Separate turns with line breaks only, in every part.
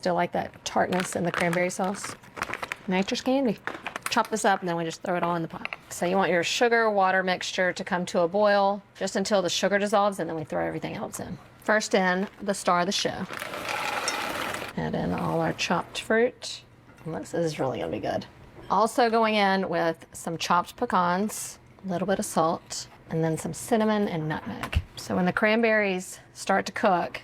Still like that tartness in the cranberry sauce. Nature's candy. Chop this up and then we just throw it all in the pot. So you want your sugar water mixture to come to a boil just until the sugar dissolves, and then we throw everything else in. First in, the star of the show. Add in all our chopped fruit. And this is really gonna be good. Also going in with some chopped pecans, a little bit of salt, and then some cinnamon and nutmeg. So when the cranberries start to cook,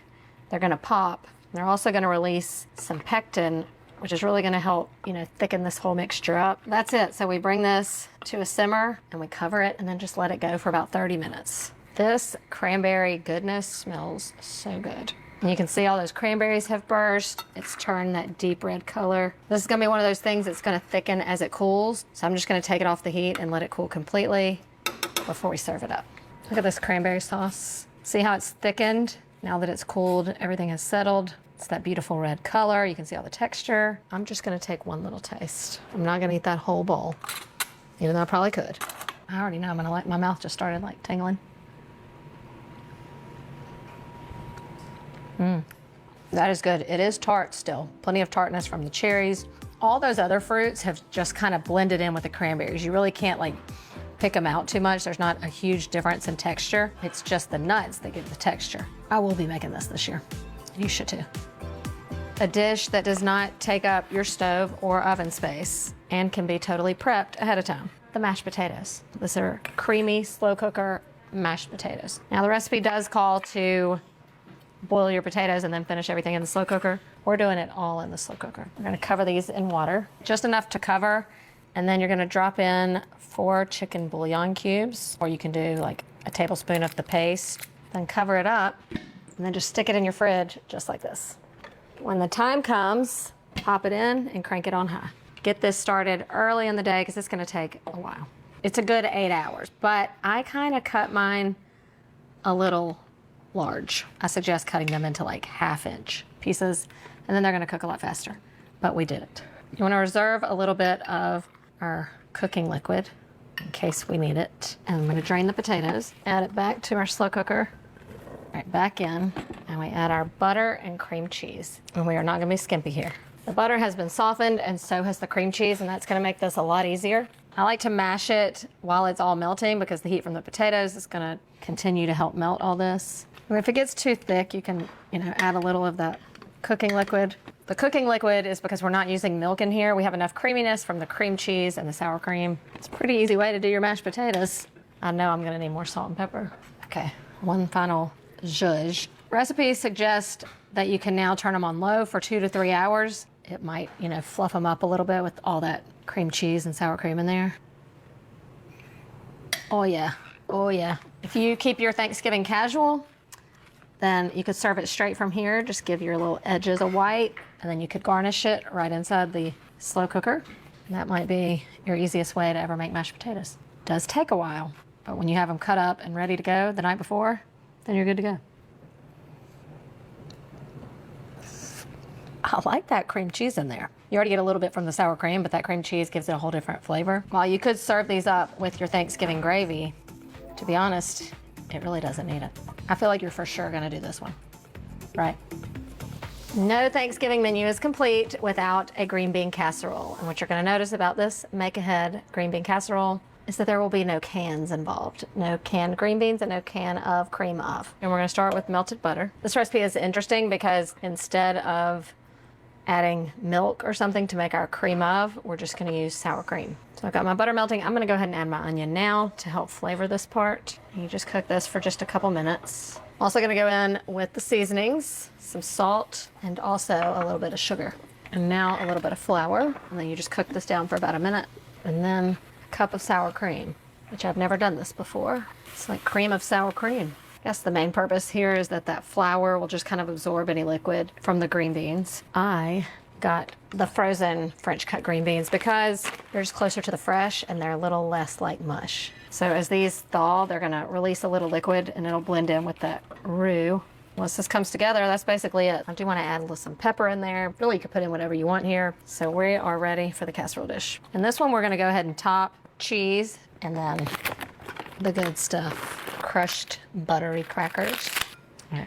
they're gonna pop. They're also gonna release some pectin, which is really gonna help, thicken this whole mixture up. That's it. So we bring this to a simmer and we cover it and then just let it go for about 30 minutes. This cranberry goodness smells so good. And you can see all those cranberries have burst. It's turned that deep red color. This is gonna be one of those things that's gonna thicken as it cools. So I'm just gonna take it off the heat and let it cool completely before we serve it up. Look at this cranberry sauce. See how it's thickened? Now that it's cooled, everything has settled. It's that beautiful red color. You can see all the texture. I'm just gonna take one little taste. I'm not gonna eat that whole bowl, even though I probably could. I already know my mouth just started tingling. That is good. It is tart still. Plenty of tartness from the cherries. All those other fruits have just kind of blended in with the cranberries. You really can't pick them out too much. There's not a huge difference in texture. It's just the nuts that give the texture. I will be making this year. You should too. A dish that does not take up your stove or oven space and can be totally prepped ahead of time. The mashed potatoes. These are creamy, slow cooker mashed potatoes. Now the recipe does call to boil your potatoes and then finish everything in the slow cooker. We're doing it all in the slow cooker. We're gonna cover these in water, just enough to cover, and then you're gonna drop in 4 chicken bouillon cubes, or you can do a tablespoon of the paste, then cover it up, and then just stick it in your fridge just like this. When the time comes, pop it in and crank it on high. Get this started early in the day because it's gonna take a while. It's a good 8 hours, but I kind of cut mine a little large. I suggest cutting them into 1/2-inch pieces, and then they're gonna cook a lot faster, but we did it. You wanna reserve a little bit of our cooking liquid in case we need it. And I'm gonna drain the potatoes, add it back to our slow cooker, right back in, and we add our butter and cream cheese. And we are not gonna be skimpy here. The butter has been softened and so has the cream cheese, and that's gonna make this a lot easier. I like to mash it while it's all melting because the heat from the potatoes is gonna continue to help melt all this. And if it gets too thick, you can, add a little of that cooking liquid. The cooking liquid is because we're not using milk in here. We have enough creaminess from the cream cheese and the sour cream. It's a pretty easy way to do your mashed potatoes. I know I'm gonna need more salt and pepper. Okay, one final zhuzh. Recipes suggest that you can now turn them on low for 2 to 3 hours. It might, fluff them up a little bit with all that cream cheese and sour cream in there. Oh yeah, oh yeah. If you keep your Thanksgiving casual, then you could serve it straight from here. Just give your little edges a white, and then you could garnish it right inside the slow cooker. And that might be your easiest way to ever make mashed potatoes. It does take a while, but when you have them cut up and ready to go the night before, then you're good to go. I like that cream cheese in there. You already get a little bit from the sour cream, but that cream cheese gives it a whole different flavor. While you could serve these up with your Thanksgiving gravy, to be honest, it really doesn't need it. I feel like you're for sure gonna do this one, right? No Thanksgiving menu is complete without a green bean casserole. And what you're gonna notice about this make ahead green bean casserole is that there will be no cans involved. No canned green beans and no can of cream of. And we're gonna start with melted butter. This recipe is interesting because instead of adding milk or something to make our cream of, we're just gonna use sour cream. So I've got my butter melting. I'm gonna go ahead and add my onion now to help flavor this part. And you just cook this for just a couple minutes. Also gonna go in with the seasonings, some salt, and also a little bit of sugar. And now a little bit of flour. And then you just cook this down for about a minute. And then a cup of sour cream, which I've never done this before. It's like cream of sour cream. I guess the main purpose here is that flour will just kind of absorb any liquid from the green beans. I got the frozen French cut green beans because they're just closer to the fresh and they're a little less like mush. So as these thaw, they're gonna release a little liquid and it'll blend in with that roux. Once this comes together, that's basically it. I do wanna add a little some pepper in there. Really, you can put in whatever you want here. So we are ready for the casserole dish. And this one, we're gonna go ahead and top cheese and then the good stuff. Crushed buttery crackers. A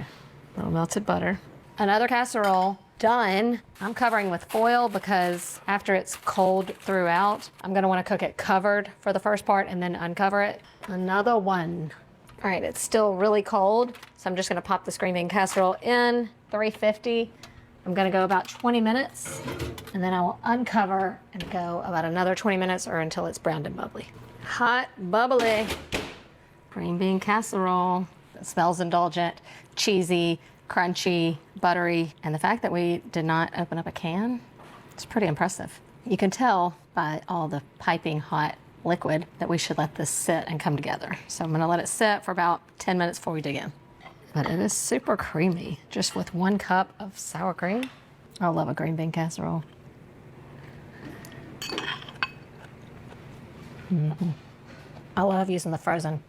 little melted butter. Another casserole done. I'm covering with foil because after it's cold throughout, I'm gonna wanna cook it covered for the first part and then uncover it. Another one. All right, it's still really cold, so I'm just gonna pop this green bean casserole in, 350. I'm gonna go about 20 minutes, and then I will uncover and go about another 20 minutes or until it's browned and bubbly. Hot, bubbly green bean casserole. It smells indulgent, cheesy, crunchy, buttery, and the fact that we did not open up a can, it's pretty impressive. You can tell by all the piping hot liquid that we should let this sit and come together. So I'm gonna let it sit for about 10 minutes before we dig in. But it is super creamy, just with 1 cup of sour cream. I love a green bean casserole. I love using the frozen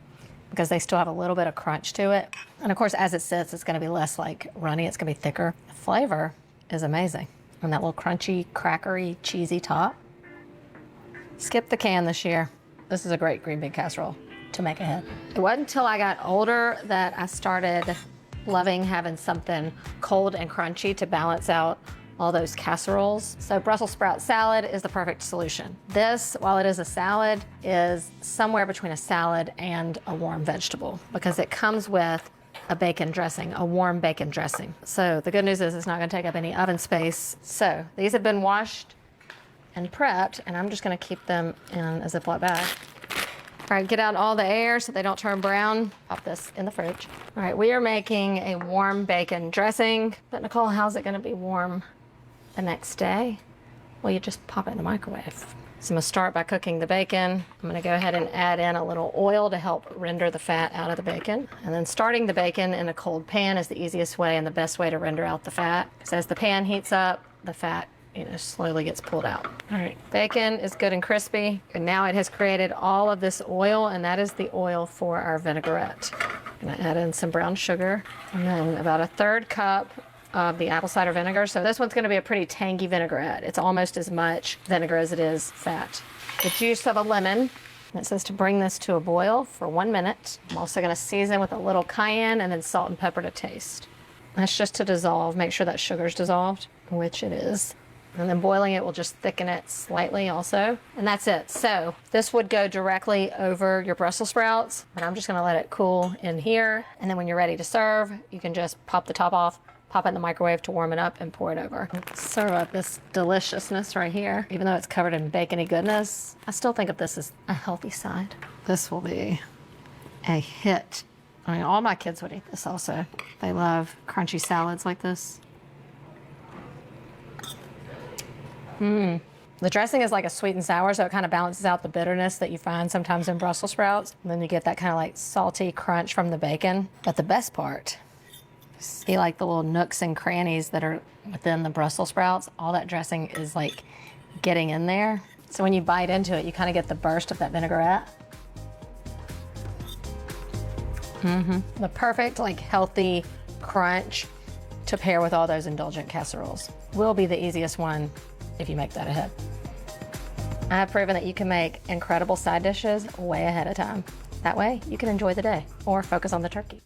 because they still have a little bit of crunch to it. And of course, as it sits, it's gonna be less like runny, it's gonna be thicker. The flavor is amazing. And that little crunchy, crackery, cheesy top. Skip the can this year. This is a great green bean casserole to make ahead. It wasn't until I got older that I started loving having something cold and crunchy to balance out all those casseroles. So Brussels sprout salad is the perfect solution. This, while it is a salad, is somewhere between a salad and a warm vegetable because it comes with a bacon dressing, a warm bacon dressing. So the good news is it's not gonna take up any oven space. So these have been washed and prepped, and I'm just gonna keep them in a Ziploc bag. All right, get out all the air so they don't turn brown. Pop this in the fridge. All right, we are making a warm bacon dressing. But Nicole, how's it gonna be warm the next day? Well, you just pop it in the microwave. So I'm gonna start by cooking the bacon. I'm gonna go ahead and add in a little oil to help render the fat out of the bacon. And then starting the bacon in a cold pan is the easiest way and the best way to render out the fat. So as the pan heats up, the fat slowly gets pulled out. All right, bacon is good and crispy. And now it has created all of this oil, and that is the oil for our vinaigrette. I'm gonna add in some brown sugar, and then about a 1/3 cup of the apple cider vinegar. So this one's gonna be a pretty tangy vinaigrette. It's almost as much vinegar as it is fat. The juice of a lemon. And it says to bring this to a boil for 1 minute. I'm also gonna season with a little cayenne and then salt and pepper to taste. That's just to dissolve, make sure that sugar's dissolved, which it is. And then boiling it will just thicken it slightly also. And that's it. So this would go directly over your Brussels sprouts, but I'm just gonna let it cool in here. And then when you're ready to serve, you can just pop the top off, pop it in the microwave to warm it up and pour it over. Serve up this deliciousness right here. Even though it's covered in bacony goodness, I still think of this as a healthy side. This will be a hit. I mean, all my kids would eat this also. They love crunchy salads like this. The dressing is like a sweet and sour, so it kind of balances out the bitterness that you find sometimes in Brussels sprouts. And then you get that kind of like salty crunch from the bacon. But the best part, see like the little nooks and crannies that are within the Brussels sprouts, all that dressing is like getting in there. So when you bite into it, you kind of get the burst of that vinaigrette. The perfect like healthy crunch to pair with all those indulgent casseroles. Will be the easiest one if you make that ahead. I have proven that you can make incredible side dishes way ahead of time. That way you can enjoy the day or focus on the turkey.